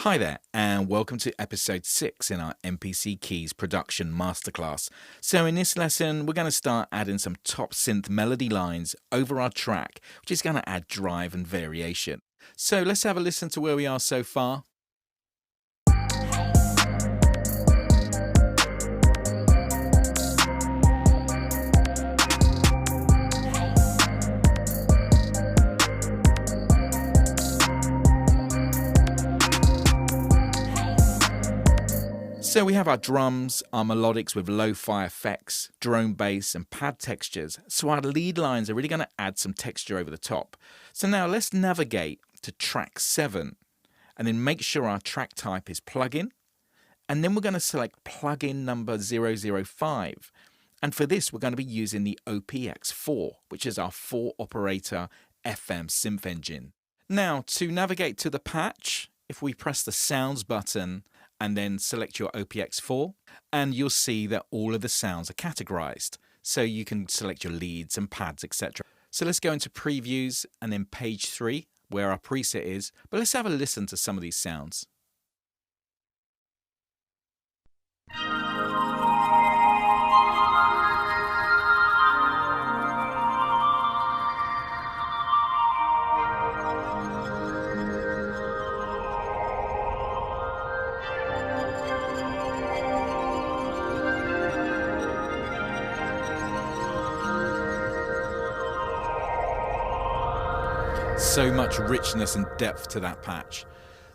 Hi there, and welcome to episode 6 in our MPC Keys production masterclass. So in this lesson, we're going to start adding some top synth melody lines over our track, which is going to add drive and variation. So let's have a listen to where we are so far. So we have our drums, our melodics with lo-fi effects, drone bass and pad textures. So our lead lines are really going to add some texture over the top. So now let's navigate to track 7 and then make sure our track type is plugin. And then we're going to select plugin number 005. And for this, we're going to be using the OPX4, which is our 4-operator FM synth engine. Now to navigate to the patch, if we press the sounds button, and then select your OPX4, and you'll see that all of the sounds are categorized. So you can select your leads and pads, etc. So let's go into previews and then page 3, where our preset is. But let's have a listen to some of these sounds. So much richness and depth to that patch.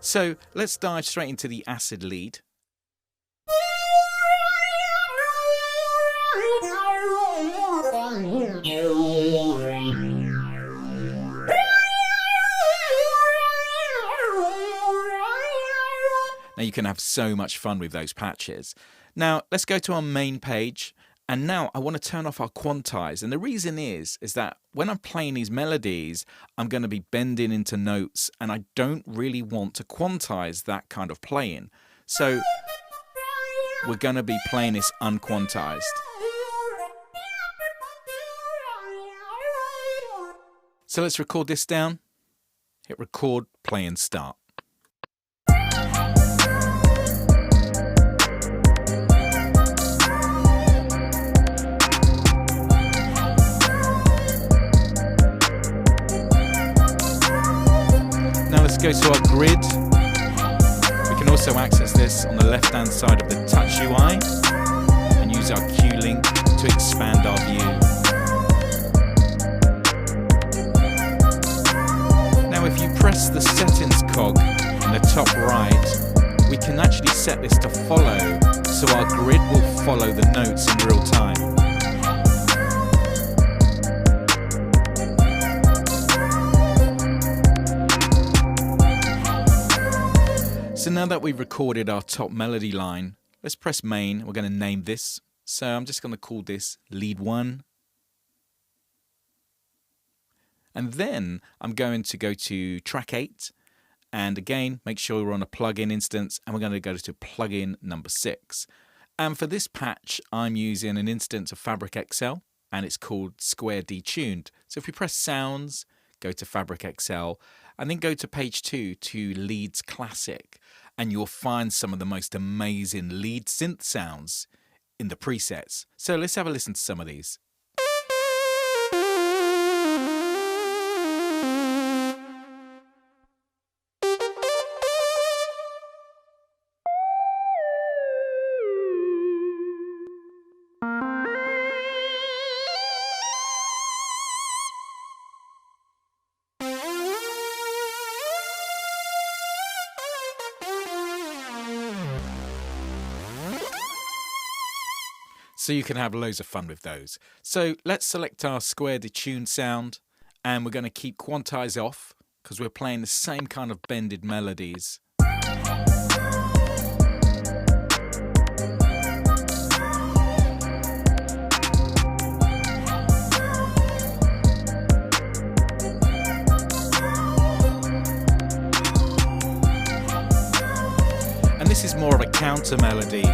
So let's dive straight into the acid lead. Now you can have so much fun with those patches. Now let's go to our main page. And now I want to turn off our quantize. And the reason is that when I'm playing these melodies, I'm going to be bending into notes and I don't really want to quantize that kind of playing. So we're going to be playing this unquantized. So let's record this down. Hit record, play and start. Let's go to our grid. We can also access this on the left hand side of the touch UI and use our Q link to expand our view. Now if you press the settings cog in the top right, we can actually set this to follow, so our grid will follow the notes in real time. So now that we've recorded our top melody line, let's press main. We're going to name this. So I'm just going to call this lead 1. And then I'm going to go to track 8. And again, make sure we're on a plugin instance. And we're going to go to plugin number 6. And for this patch, I'm using an instance of Fabric XL. And it's called Square Detuned. So if we press sounds, go to Fabric XL, and then go to page 2 to Leads Classic, and you'll find some of the most amazing lead synth sounds in the presets. So let's have a listen to some of these. So you can have loads of fun with those. So let's select our square detuned sound, and we're going to keep quantize off because we're playing the same kind of bended melodies. And this is more of a counter melody,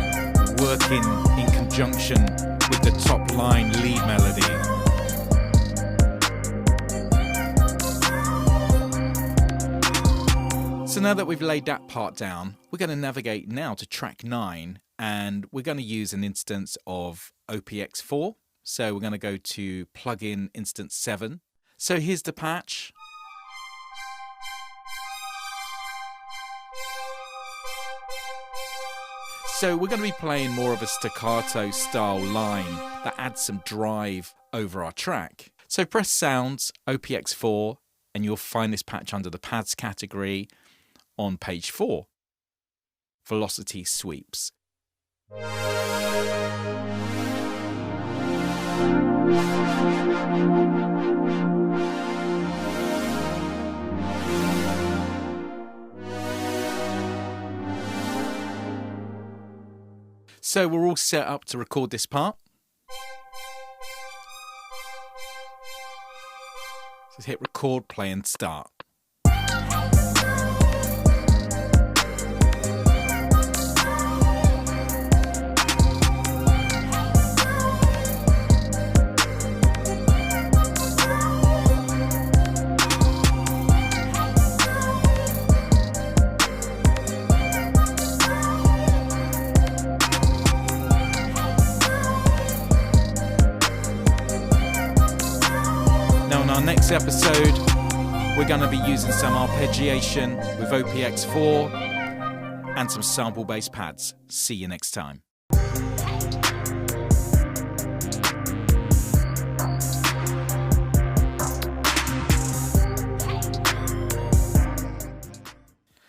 working in conjunction with the top line lead melody. So now that we've laid that part down, we're going to navigate now to track 9, and we're going to use an instance of OPX4. So we're going to go to plugin instance 7. So here's the patch. So we're going to be playing more of a staccato style line that adds some drive over our track. So press Sounds, OPX4, and you'll find this patch under the pads category on page 4. Velocity sweeps. So we're all set up to record this part. Just hit record, play and start. In our next episode, we're going to be using some arpeggiation with OPX4 and some sample-based pads. See you next time.